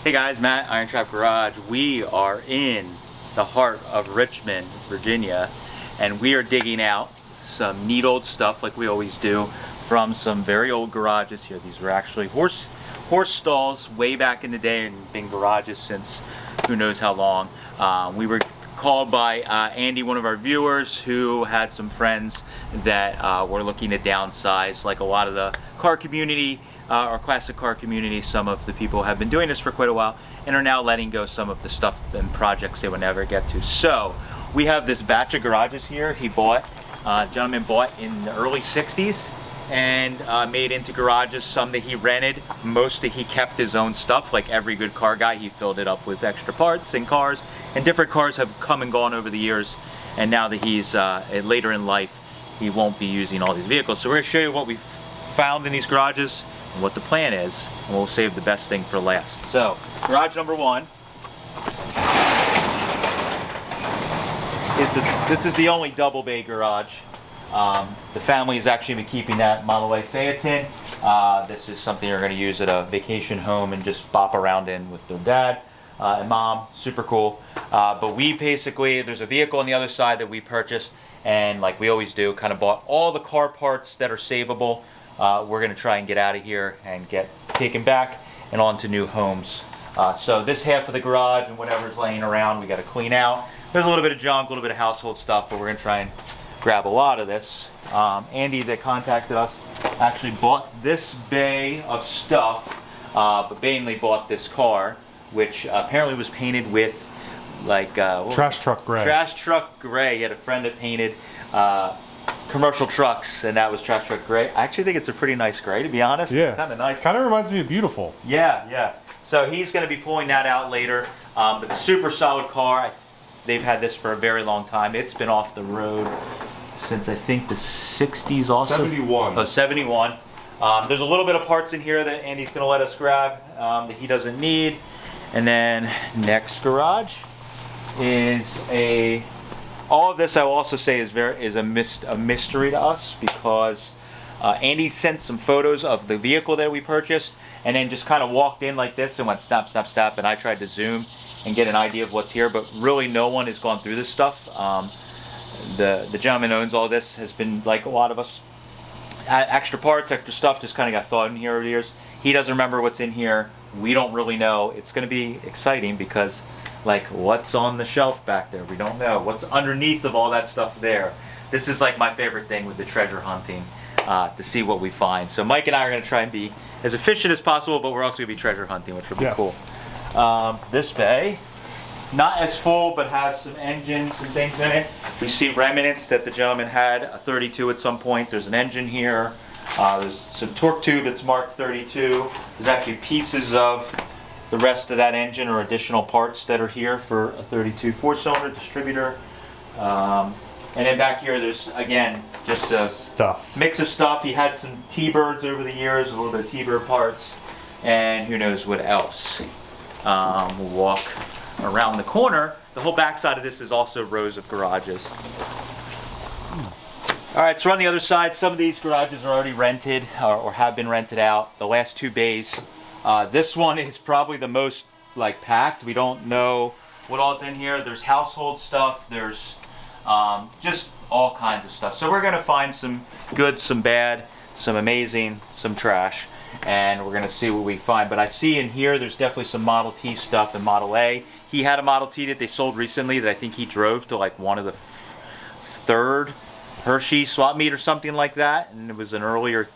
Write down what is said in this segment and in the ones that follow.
Hey guys, Matt, IronTrap Garage. We are in the heart of Richmond, Virginia, and we are digging out some neat old stuff like we always do from some very old garages here. These were actually horse stalls way back in the day and been garages since who knows how long. We were called by Andy, one of our viewers, who had some friends that were looking to downsize. Like a lot of the car community, our classic car community, some of the people have been doing this for quite a while and are now letting go some of the stuff and projects they would never get to. So we have this batch of garages here he bought, gentleman bought in the early 60s and made into garages. Some that he rented, most that he kept his own stuff. Like every good car guy, he filled it up with extra parts and cars, and different cars have come and gone over the years, and now that he's later in life, he won't be using all these vehicles. So we're going to show you what we found in these garages and what the plan is, and we'll save the best thing for last. So garage number one is this is the only double bay garage. The family has actually been keeping that Model A Phaeton. This is something they're going to use at a vacation home and just bop around in with their dad and mom. Super cool. But we basically, there's a vehicle on the other side that we purchased, and like we always do, kind of bought all the car parts that are savable. We're going to try and get out of here and get taken back and onto new homes. So this half of the garage and whatever's laying around, we got to clean out. There's a little bit of junk, a little bit of household stuff, but we're going to try and grab a lot of this. Andy that contacted us actually bought this bay of stuff, but mainly bought this car, which apparently was painted with like trash truck gray. Trash truck gray. He had a friend that painted commercial trucks, and that was trash truck gray. I actually think it's a pretty nice gray, to be honest. Yeah, it's kind of nice. Kind of reminds me of Beautiful. Yeah, yeah. So he's going to be pulling that out later. But the super solid car. They've had this for a very long time. It's been off the road since I think the 60s also. 71. Oh, 71. There's a little bit of parts in here that Andy's going to let us grab that he doesn't need. And then next garage is all of this I will also say is a mystery to us, because Andy sent some photos of the vehicle that we purchased and then just kind of walked in like this and went snap, snap, snap, and I tried to zoom and get an idea of what's here, but really no one has gone through this stuff. The gentleman who owns all this has been like a lot of us. Extra parts, extra stuff just kind of got thought in here over the years. He doesn't remember what's in here. We don't really know. It's going to be exciting because like what's on the shelf back there? We don't know. What's underneath of all that stuff there? This is like my favorite thing with the treasure hunting, to see what we find. So Mike and I are going to try and be as efficient as possible, but we're also going to be treasure hunting, which will be cool. This bay, not as full, but has some engines and things in it. We see remnants that the gentleman had a 32 at some point. There's an engine here. There's some torque tube that's marked 32. There's actually pieces of the rest of that engine or additional parts that are here for a 32 4-cylinder distributor. And then back here, there's again just a mix of stuff. He had some T-Birds over the years, a little bit of T-Bird parts, and who knows what else. We'll walk around the corner. The whole backside of this is also rows of garages. All right, so on the other side, some of these garages are already rented or have been rented out. The last two bays. This one is probably the most like packed. We don't know what all's in here. There's household stuff. There's just all kinds of stuff. So we're gonna find some good, some bad, some amazing, some trash, and we're gonna see what we find. But I see in here there's definitely some Model T stuff and Model A. He had a Model T that they sold recently that I think he drove to like one of the third Hershey swap meet or something like that, and it was an earlier,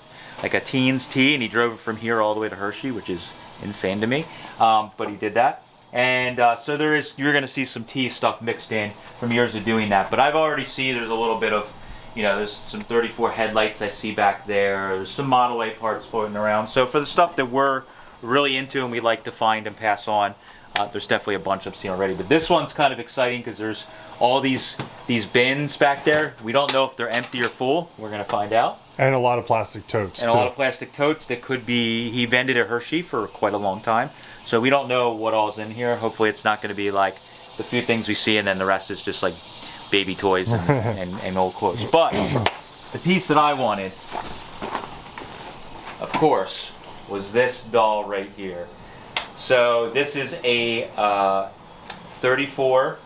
like a teens T, and he drove it from here all the way to Hershey, which is insane to me, but he did that. And so you're gonna see some T stuff mixed in from years of doing that. But I've already seen there's a little bit of, there's some 34 headlights I see back there. There's some Model A parts floating around. So for the stuff that we're really into and we like to find and pass on, there's definitely a bunch I've seen already. But this one's kind of exciting because there's all these bins back there. We don't know if they're empty or full. We're gonna find out. And a lot of plastic totes too. A lot of plastic totes that could be, he vended at Hershey for quite a long time. So we don't know what all's in here. Hopefully it's not gonna be like the few things we see and then the rest is just like baby toys and old clothes. But the piece that I wanted, of course, was this doll right here. So this is a 34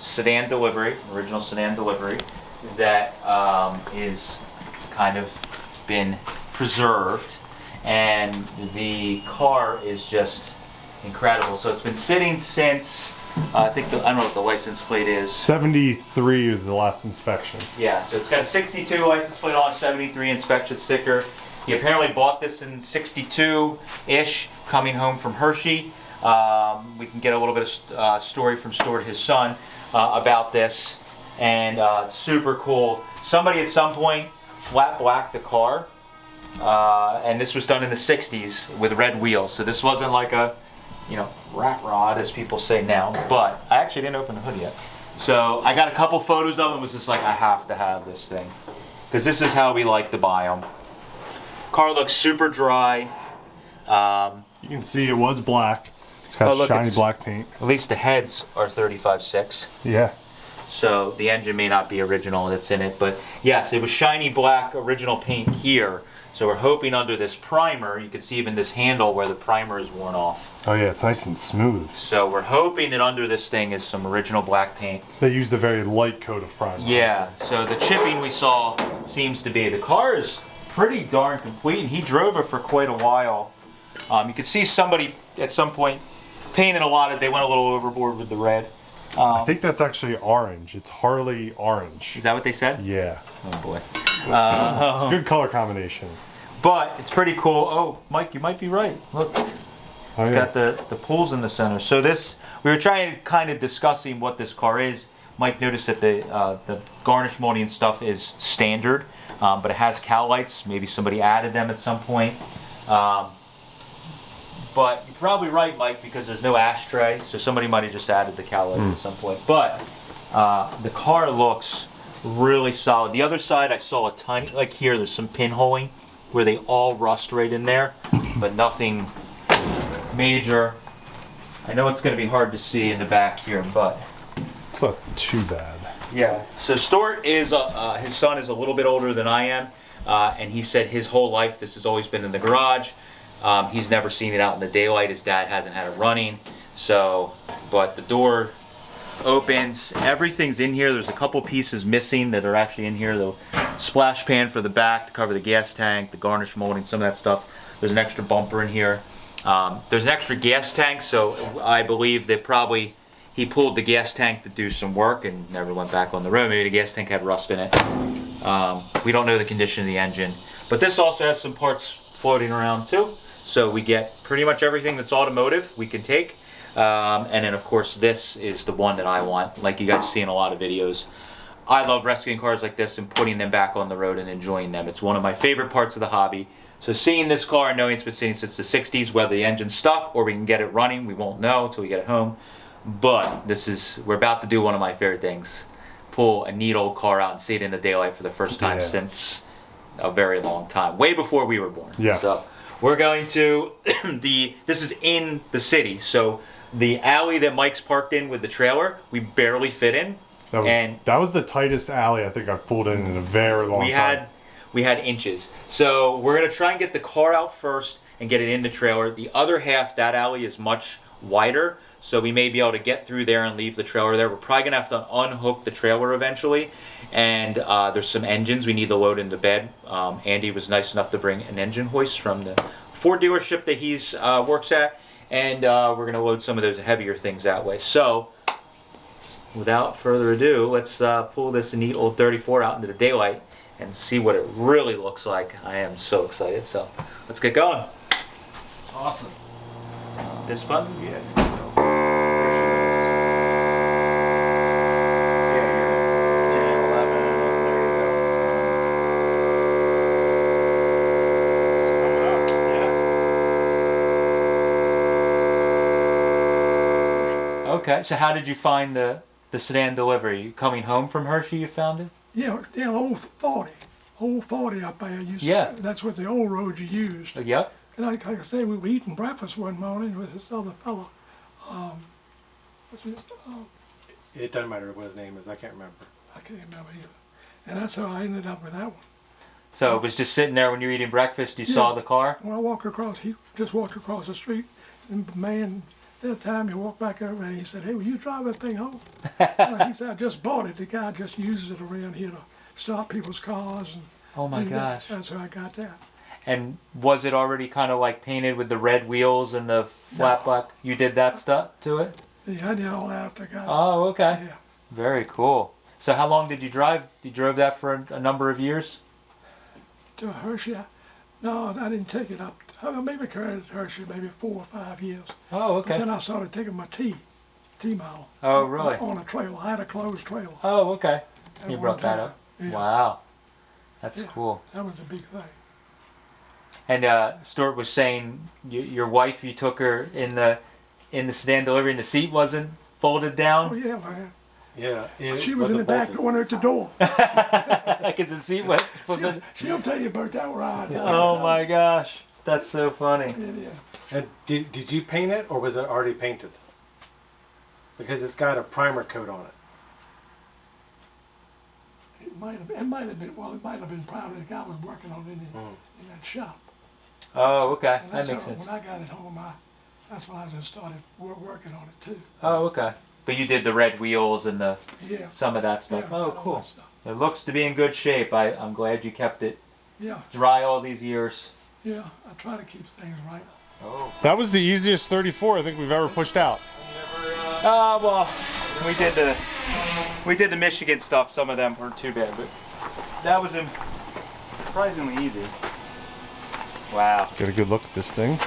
sedan delivery, original sedan delivery, that is kind of been preserved, and the car is just incredible. So it's been sitting since I think I don't know what the license plate is. 73 is the last inspection. Yeah, so it's got a 62 license plate on, 73 inspection sticker. He apparently bought this in 62-ish, coming home from Hershey. We can get a little bit of story from Stuart, his son, about this, and super cool. Somebody at some point flat blacked the car, and this was done in the 60s with red wheels. So this wasn't like a, you know, rat rod as people say now, but I actually didn't open the hood yet. So I got a couple photos of it and was just like, I have to have this thing, because this is how we like to buy them. Car looks super dry. You can see it was black. It's got shiny black paint. At least the heads are 35.6. Yeah. So the engine may not be original that's in it, but yes, it was shiny black original paint here. So we're hoping under this primer, you can see even this handle where the primer is worn off. Oh yeah, it's nice and smooth. So we're hoping that under this thing is some original black paint. They used a very light coat of primer. Yeah, so the chipping we saw seems to be, the car is pretty darn complete, and he drove it for quite a while. You could see somebody at some point painted a lot of, they went a little overboard with the red. I think that's actually orange. It's Harley orange. Is that what they said? Yeah. Oh boy. It's a good color combination. But it's pretty cool. Oh, Mike, you might be right. Look, it's got the pulls in the center. So this, we were trying to kind of discussing what this car is. Mike noticed that the garnish molding and stuff is standard, but it has cowl lights. Maybe somebody added them at some point. But you're probably right, Mike, because there's no ashtray, so somebody might have just added the cowl lights at some point. But the car looks really solid. The other side, I saw a tiny, like here, there's some pinholing where they all rust right in there, but nothing major. I know it's going to be hard to see in the back here, but it's not too bad. Yeah. So Stuart is his son is a little bit older than I am, and he said his whole life this has always been in the garage. He's never seen it out in the daylight. His dad hasn't had it running. So, but the door opens. Everything's in here. There's a couple pieces missing that are actually in here. The splash pan for the back to cover the gas tank, the garnish molding, some of that stuff. There's an extra bumper in here. There's an extra gas tank, so I believe that probably he pulled the gas tank to do some work and never went back on the road. Maybe the gas tank had rust in it. We don't know the condition of the engine. But this also has some parts floating around too. So we get pretty much everything that's automotive we can take. And then of course this is the one that I want, like you guys see in a lot of videos. I love rescuing cars like this and putting them back on the road and enjoying them. It's one of my favorite parts of the hobby. So seeing this car and knowing it's been sitting since the 60s, whether the engine's stuck or we can get it running, we won't know until we get it home. But this is, we're about to do one of my favorite things. Pull a neat old car out and see it in the daylight for the first time since a very long time. Way before we were born. Yes. So we're going to, this is in the city. So the alley that Mike's parked in with the trailer, we barely fit in. That was the tightest alley I think I've pulled in a very long time. We had inches. So we're going to try and get the car out first and get it in the trailer. The other half, that alley is much wider, so we may be able to get through there and leave the trailer there. We're probably going to have to unhook the trailer eventually. And there's some engines we need to load into bed. Andy was nice enough to bring an engine hoist from the Ford dealership that he's works at. And we're going to load some of those heavier things that way. So without further ado, let's pull this neat old 34 out into the daylight and see what it really looks like. I am so excited. So let's get going. Awesome. This button? Yeah. Okay, so how did you find the sedan delivery? You coming home from Hershey, you found it? Yeah, old 40. Old 40 up there. That's what the old road you used. Yep. And like I say, we were eating breakfast one morning with this other fellow. It doesn't matter what his name is. I can't remember. I can't remember either. And that's how I ended up with that one. So it was just sitting there when you were eating breakfast, you saw the car? When he just walked across the street, And man, that time he walked back over and he said, "Hey, will you drive that thing home?" He said, "I just bought it. The guy just uses it around here to stop people's cars." And Oh my gosh. That's how I got that. And was it already kind of like painted with the red wheels and the flat black? You did that stuff to it? Yeah, I did all that after I got it. Oh, okay. Yeah. Very cool. So how long did you drive? You drove that for a number of years? To Hershey, no, I didn't take it up. Maybe carried Hershey maybe 4 or 5 years. Oh, But okay. then I started taking my T model. Oh, really? On a trailer. I had a closed trailer. Oh, okay. at You one brought that time. up. Yeah. Wow. That's Yeah. cool. That was a big thing. And Stuart was saying your wife, you took her in the sedan delivery and the seat wasn't folded Oh down? yeah, man. Yeah. It She was in the wasn't back bolted. going out the door. Because the seat went She'll tell you about that ride. Oh my gosh. That's so funny. It is. And did you paint it, or was it already painted? Because it's got a primer coat on it. It might have been, well, it might have been probably the guy was working on it in that shop. Oh, okay. And That that's makes how- sense. When I got it home, that's when I just started working on it too. Oh, okay. But you did the red wheels and Yeah. some of that stuff. Yeah, Oh, did all cool. that stuff. It looks to be in good shape. I'm glad you kept it Yeah, dry all these years. yeah. I try to keep things right. Oh. That was the easiest 34 I think we've ever pushed out. Well, we did the Michigan stuff. Some of them weren't too bad, but that was surprisingly easy. Wow, Get a good look at this thing.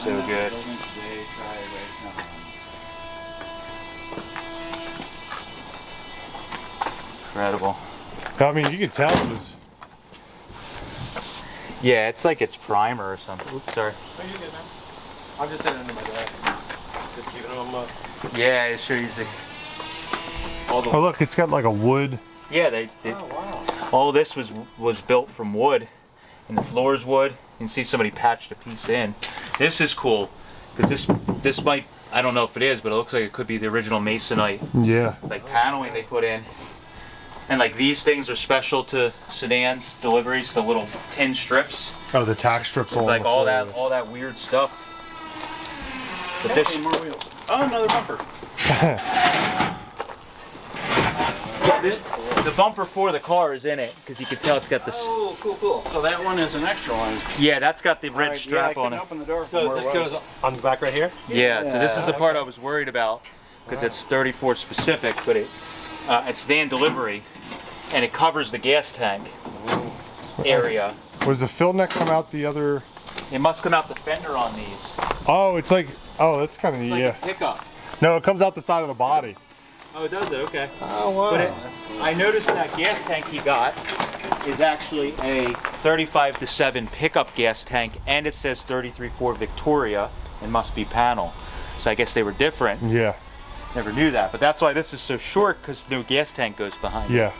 so good. Incredible. I mean, you could tell it was. Yeah, it's like it's primer or something. Oops, sorry. Oh, you good, man? I'm just sitting under my desk. Just keeping them up. Yeah, it's sure easy. All the Oh look, it's got like a wood. yeah, they Oh, wow. all this was built from wood, and the floor's wood. You can see somebody patched a piece in. This is cool because this might, I don't know if it is, but it looks like it could be the original masonite Yeah. like paneling they put in. And like these things are special to sedans deliveries, the little tin strips, Oh, the tack strips all like on the all floor. that weird stuff. But this More wheels. Oh, another bumper. the bumper for the car is in it because you can tell it's got this. Oh, cool. So that one is an extra one. Yeah, that's got the red strap on it. Open the door from So where this it was. goes on the back right here? Yeah, so this is the part I was worried about because it's 34 specific, but it's sedan delivery, and it covers the gas tank area. Was the fill neck come out the other? It must come out the fender on these. Oh, it's like. Oh, that's kind of neat. It's like Yeah. a pickup. No, it comes out the side of the body. Oh, it does it? Okay. Oh wow. But I noticed that gas tank he got is actually a 35-7 pickup gas tank, and it says 33.4 Victoria and must be panel. So I guess they were different. Yeah. Never knew that, but that's why this is so short because no gas tank goes behind. Yeah.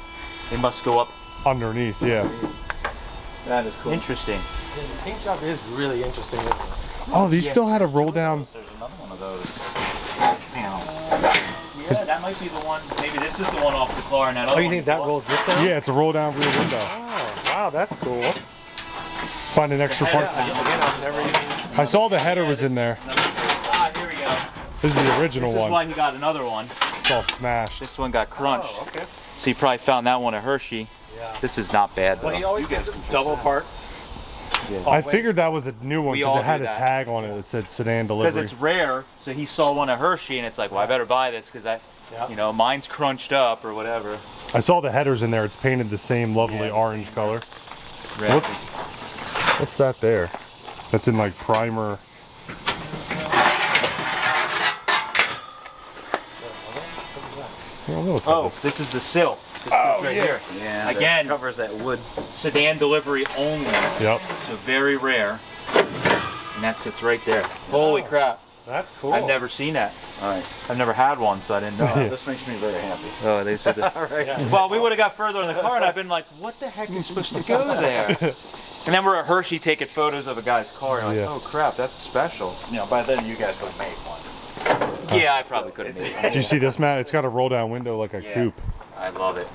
It must go up. Underneath. Yeah. That is cool. Interesting. The paint job is really interesting, isn't it? Oh, these still had a roll down. There's another one of those panels. Yeah, that might be the one. Maybe this is the one off the car, and that other Oh, you one think is that the rolls this down? Yeah, it's a roll down rear window. Oh, wow, that's cool. Finding extra parts. Again, I've never even... I saw the header was in there. Ah, here we go. This is the original This is one. why he got another one. It's all smashed. This one got crunched. Oh, okay. So he probably found that one at Hershey. Yeah. This is not bad Well, he though. always gets double parts. I figured that was a new one We because all it had do a that. tag on it that said sedan Because delivery. it's rare, so he saw one at Hershey, and it's like, well, I better buy this because Yeah. mine's crunched up or whatever. I saw the headers in there. It's painted the same lovely Yeah, orange same color. Red. What's that there? That's in like primer. I don't know what that Oh, is. this is the sill. This right here. Yeah, Again, that covers that wood. sedan delivery only, Yep. so very rare. And that sits right there. Holy crap! That's cool. I've never seen that. All right. I've never had one, so I didn't know. Yeah. This makes me very happy. Oh, they said that. Well, we would have got further in the car, and I've been like, what the heck is supposed to go there? And then we're at Hershey taking photos of a guy's car, and like, Yeah. oh crap, that's special. By then you guys would have made one. Yeah, I probably could have made Do you it. see this, Matt? It's got a roll down window like a Yeah. coupe. I love it.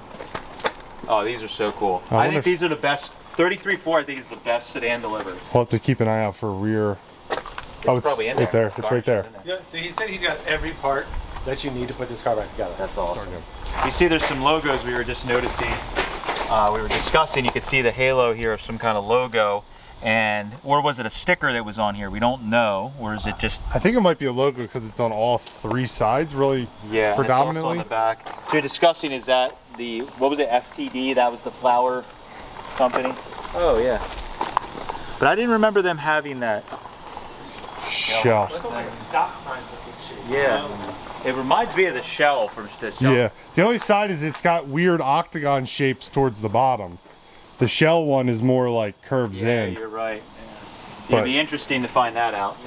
Oh, these are so cool. I I wonder think if- these are the best 33.4 I think is the best sedan delivered. We'll have to keep an eye out for rear. It's probably in right there. It's right Garnish there. is in Yeah, so he said he's got every part that you need to put this car back together. That's awesome. You see there's some logos we were just noticing. We were discussing, you could see the halo here of some kind of logo. Or was it a sticker that was on here? We don't know. Or is it just... I think it might be a logo because it's on all three sides, really. Yeah, and predominantly. it's also on the back. So you're discussing, is that the, what was it, FTD? That was the flower company? Oh, yeah. But I didn't remember them having that. Shelf. This looks like a stop sign looking shape. Yeah. It reminds me of the shell from the shell. Yeah. The only side is it's got weird octagon shapes towards the bottom. The shell one is more like curves in. Yeah, you're right. But- It'd be interesting to find that out.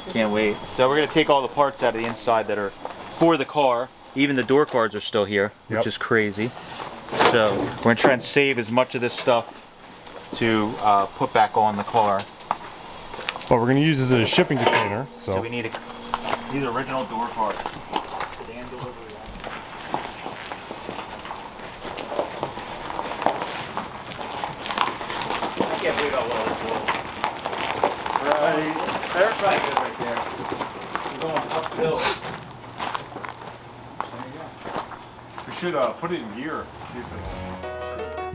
Can't wait. So we're going to take all the parts out of the inside that are for the car. Even the door cards are still here, which Yep. is crazy. So we're going to try and save as much of this stuff to put back on the car. But we're going to use this as a shipping container. So we need these original door cards. Sedan delivery. I can't believe how well this works. They're trying good right there. We're going uphill. There you go. We should put it in gear. See if it'll...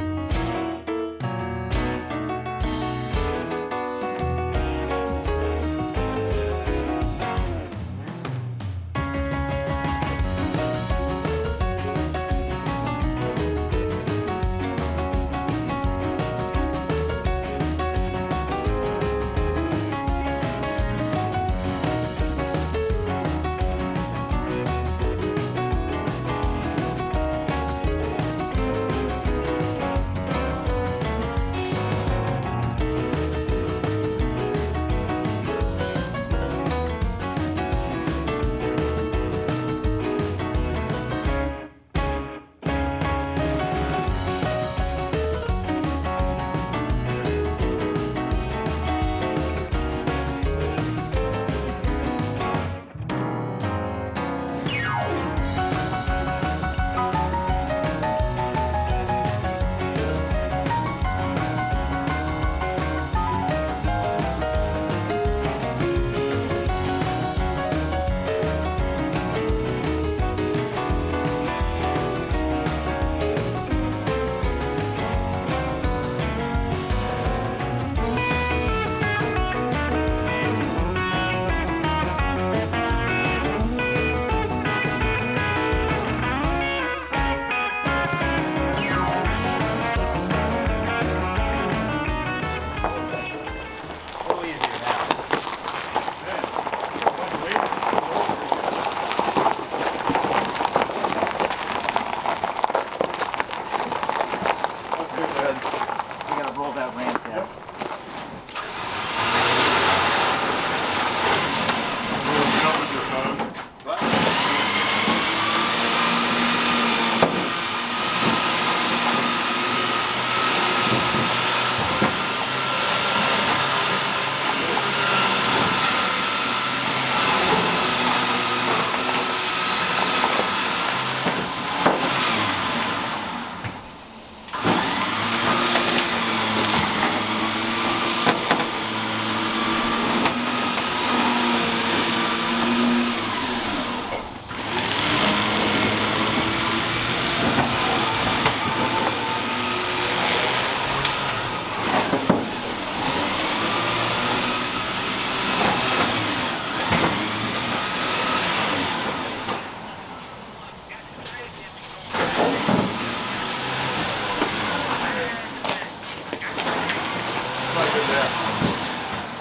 A little easier now. Good. We gotta roll that ramp down.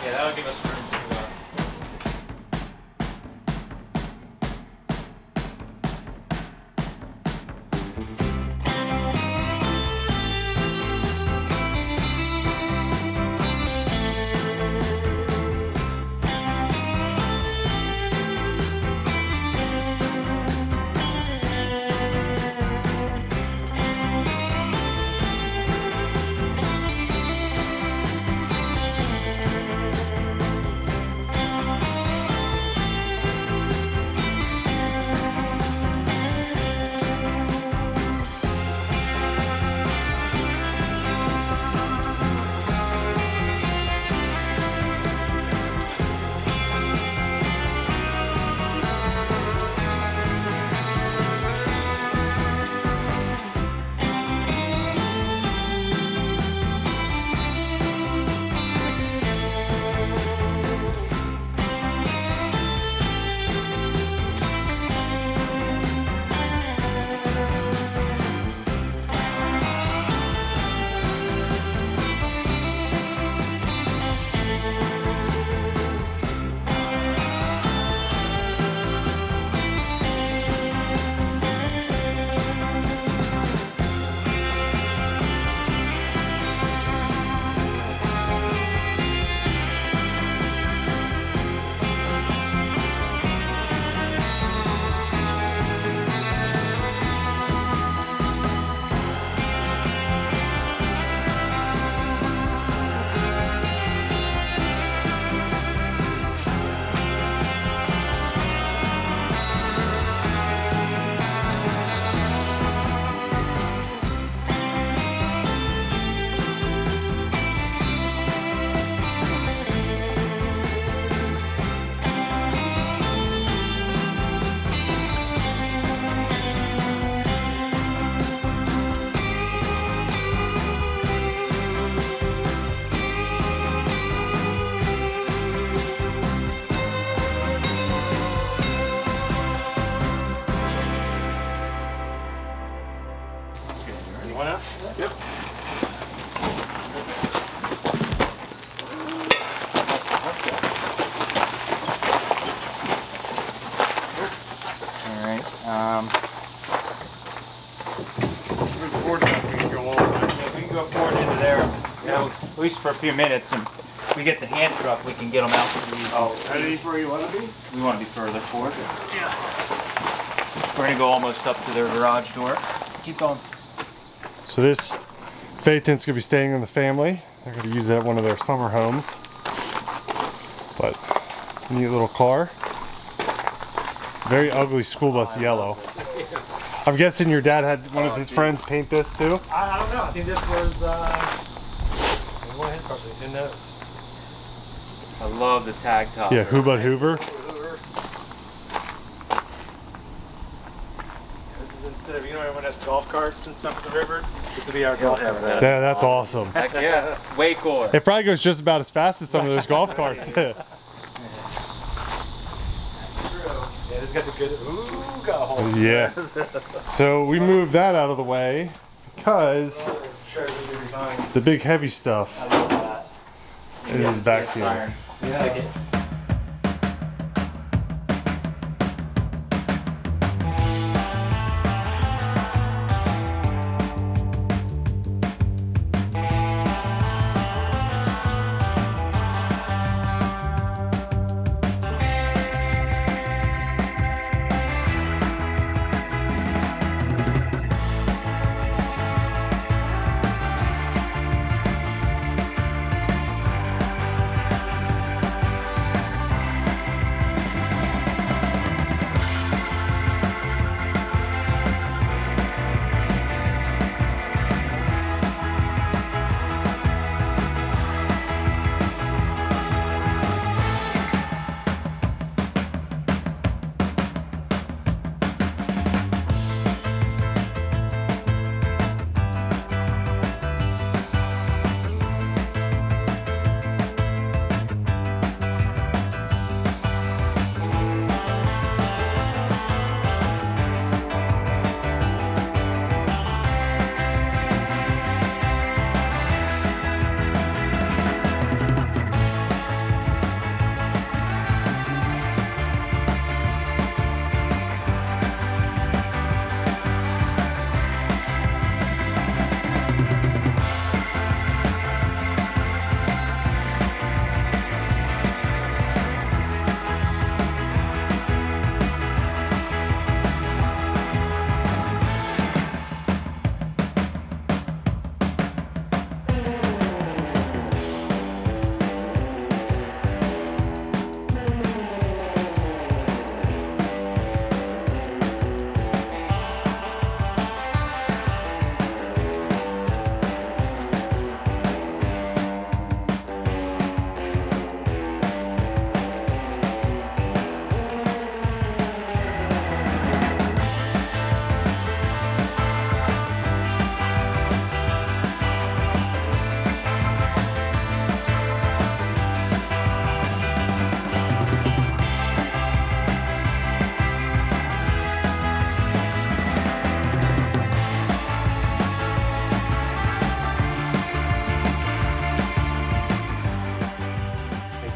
Yeah, that'll give us room to at least for a few minutes, and we get the hand truck, we can get them out pretty easy. Oh, Ready where you want to be? We want to be further forward. Yeah. We're gonna go almost up to their garage door. Keep going. So this Phaeton's gonna be staying in the family. They're gonna use it at one of their summer homes. But neat little car. Very ugly school bus yellow. I'm guessing your dad had one of his friends paint this too? I don't know. I think this was one of his properties. Who knows? I love the tag top. Yeah, Who But Hoover. This is instead of, you know, everyone has golf carts and stuff at the river. This would be our golf cart. Yeah, that's awesome. Heck yeah, way cooler. It probably goes just about as fast as some of those golf carts. Yeah, this got the good. Ooh, got a hole. Yeah. So we moved that out of the way because Sure, this will be fine. the big heavy stuff I love that. is back Cast here. iron. Yeah. Like it.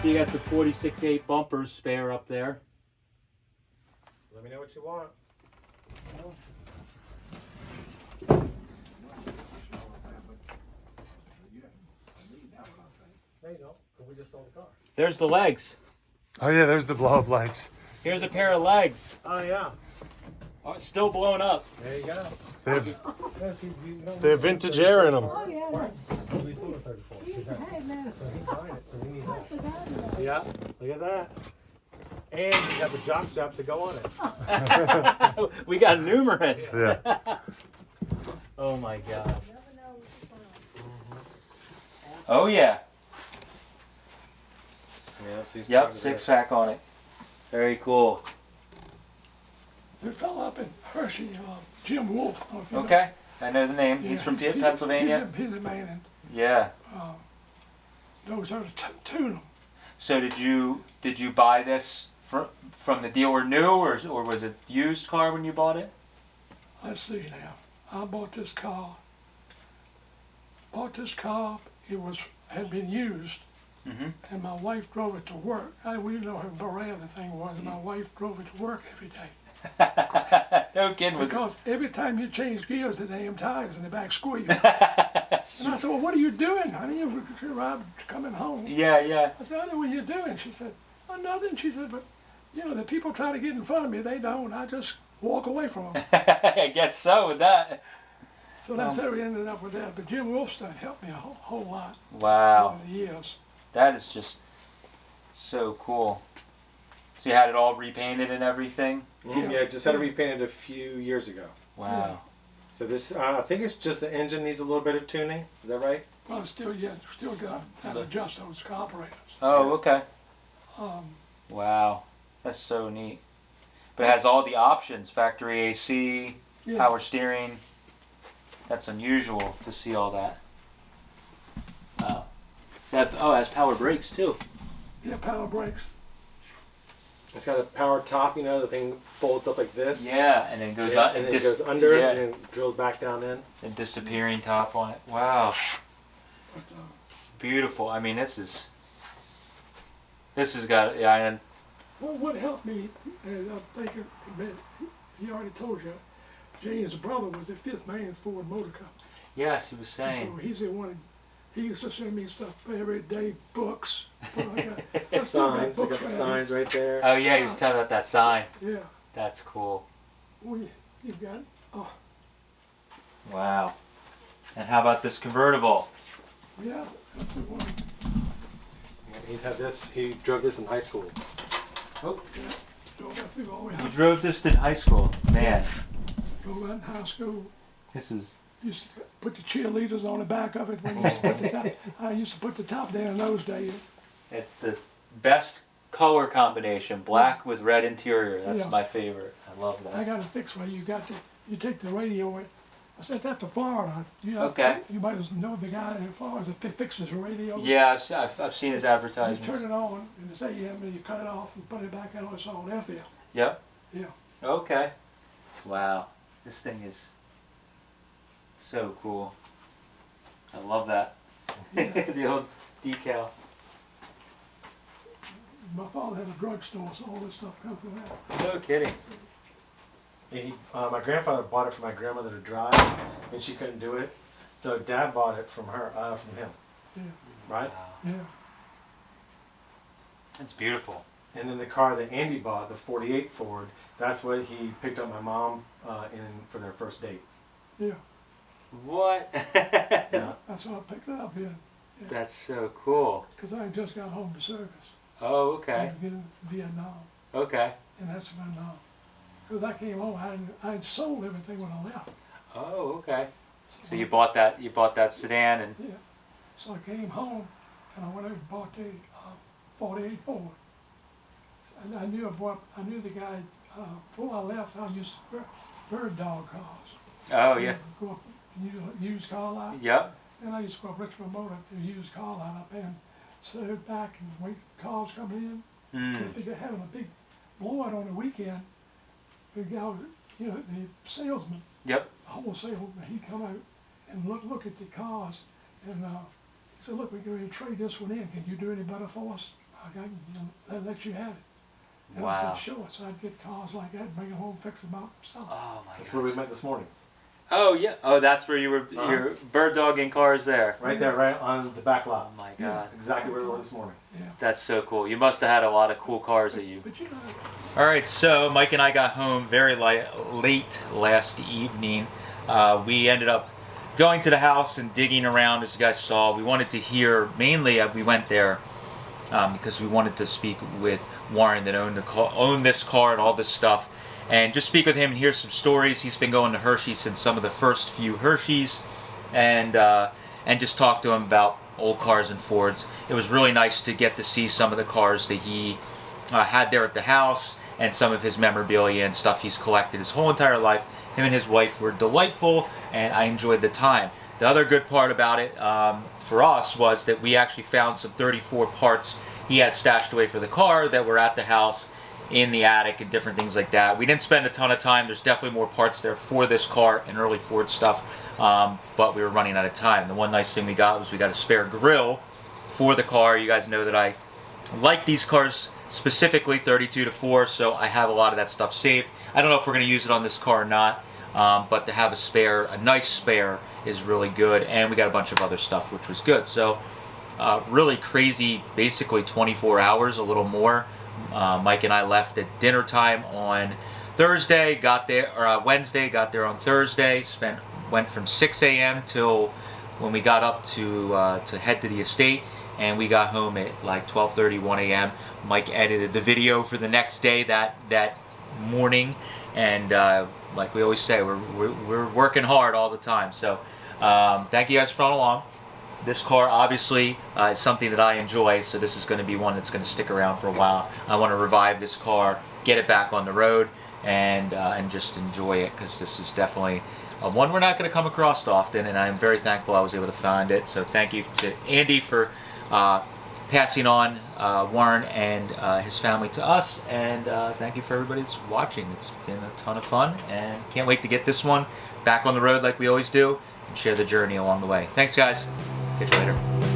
So you got the 46.8 bumpers spare up there. Let me know what you want. No, you don't. 'Cause we just sold the car. There's the legs. Oh yeah, there's the blow up legs. Here's a pair of legs. Oh yeah. Oh, it's still blown up. There you go. They have, Yeah, see, you don't they have vintage air in them. Oh, yeah, We sold a 34. he used to have that. So he's buying it, so we need I that. forgot about it. Yeah, look at that. And we got the jock straps to go on it. We got numerous. Yeah. Oh my god. Never know what you find. Oh yeah. Yeah, so he's Yep, proud of six this. pack on it. Very cool. There fell up in Hershey, Jim Wolf. I don't know if you know. Okay, I know the name. Yeah, He's from he- Pennsylvania. He's a man and Yeah. knows how to tune them. So did you buy this from the dealer new, or was it used car when you bought it? Let's see now. I bought this car. It had been used, Mhm. and my wife drove it to work. We didn't know how rare the thing was, and my wife drove it to work every day. No kidding with Because every time you change gears, the damn tires in the back squeal. And I said, well, what are you doing, honey? You arrived coming home. Yeah. I said, I know what you're doing. She said, oh, nothing. She said, but, you know, the people try to get in front of me. They don't. I just walk away from them. I guess so with that. So that's how we ended up with that. But Jim Wolfstein helped me a whole lot Wow. over the years. That is just so cool. So you had it all repainted and everything? Yeah, just had it repainted a few years ago. Wow. So this, I think it's just the engine needs a little bit of tuning. Is that right? Well, still got to adjust those carburetors. Oh, okay. Um, Wow. That's so neat. But it has all the options, factory AC, yeah. power steering. That's unusual to see all that. Wow. It has power brakes too. Yeah, power brakes. It's got a power top, you know, the thing folds up like this. Yeah, and then goes Yeah, up and then it goes under it and then drills back down in. and disappearing top on it. Wow. But, Beautiful. I mean, this has got, yeah, and well, what helped me, and I'm thinking, he already told you, Jane's brother was the fifth man in Ford Motor Company. yes, he was So saying. he's the one, he used to send me stuff every day, books. But I still got Signs, you books got the right signs right there. Oh yeah, he was telling about that sign. here. Yeah. That's cool. You've got, oh, Wow. And how about this convertible? yeah, that's the one. He's had this, he drove this in high school. Oh, Yeah. Drove that through all the way You out. drove this in high school, man. Drove that in high school. This is Used to put the cheerleaders on the back of it when you used to put the top. I used to put the top down in those days. it's the best color combination, black with red interior. That's Yeah. my favorite. I love I that. got it fixed where you take the radio. I sent that to Florida. You know, Okay. You might as know the guy in Florida that fixes the radio. Yeah, I've seen his You turn advertisements. it on and it's AM and you cut it off and put it back on. It's on FM. Yep. Yeah. Okay. Wow. This thing is so cool. I love that. The old decal. My father had a drugstore, so all this stuff comes from that. No kidding. my grandfather bought it for my grandmother to drive, and she couldn't do it. So Dad bought it from him, Yeah. right? Yeah. It's beautiful. And then the car that Andy bought, the '48 Ford, that's what he picked up my mom in for their first date. Yeah. What? Yeah. That's what I picked it up in. That's so cool. Because I just got home to service. Oh, I okay. was in Vietnam. Okay. And that's when, because I came home, I had sold everything when I left. Oh, okay. So you bought that sedan and Yeah. So I came home and I went over and bought the 48 Ford. And I knew the guy, before I left, I used bird dog cars. oh yeah. Go up, used car lot. Yep. And I used to go up Richmond Motor to used car lot up and sit back and wait for cars coming in. Mm. If they're having a big blowout on the weekend, the guy, the salesman, Yep. wholesale, he'd come out and look at the cars, and he said, "Look, we're going to trade this one in. Can you do any better for us? I'll let you have it." And I Wow. said, "Sure." So I'd get cars like that, bring them home, fix them up, stuff. Oh my That's god. where we met this morning. Oh yeah. Oh, that's where you were. Uh-huh. Your bird dogging cars there. Right there, right on the back Oh lot. my god. Exactly where we were this morning. Yeah. That's so cool. You must have had a lot of cool cars that you. But you know, All right, so Mike and I got home very late last evening. We ended up going to the house and digging around, as you guys saw. We wanted to hear, mainly we went there because we wanted to speak with Warren that owned this car and all this stuff, and just speak with him and hear some stories. He's been going to Hershey since some of the first few Hershey's, and just talk to him about old cars and Fords. It was really nice to get to see some of the cars that he had there at the house, and some of his memorabilia and stuff he's collected his whole entire life. Him and his wife were delightful, and I enjoyed the time. The other good part about it for us was that we actually found some 34 parts he had stashed away for the car that were at the house in the attic and different things like that. We didn't spend a ton of time. There's definitely more parts there for this car and early Ford stuff, but we were running out of time. The one nice thing we got was we got a spare grill for the car. You guys know that I like these cars specifically 32 to 4, so I have a lot of that stuff saved. I don't know if we're going to use it on this car or not, but to have a nice spare is really good, and we got a bunch of other stuff which was good. So really crazy, basically 24 hours, a little more. Mike and I left at dinner time on Thursday, got there, or Wednesday, got there on Thursday, went from 6 a.m. till when we got up to head to the estate, and we got home at like 12:30, 1 a.m. Mike edited the video for the next day that morning, and like we always say, we're working hard all the time. So thank you guys for following along. This car obviously is something that I enjoy, so this is going to be one that's going to stick around for a while. I want to revive this car, get it back on the road, and just enjoy it, because this is definitely one we're not going to come across often, and I'm very thankful I was able to find it. So thank you to Andy for passing on Warren and his family to us, and thank you for everybody that's watching. It's been a ton of fun, and can't wait to get this one back on the road like we always do, and share the journey along the way. Thanks, guys. Catch you later.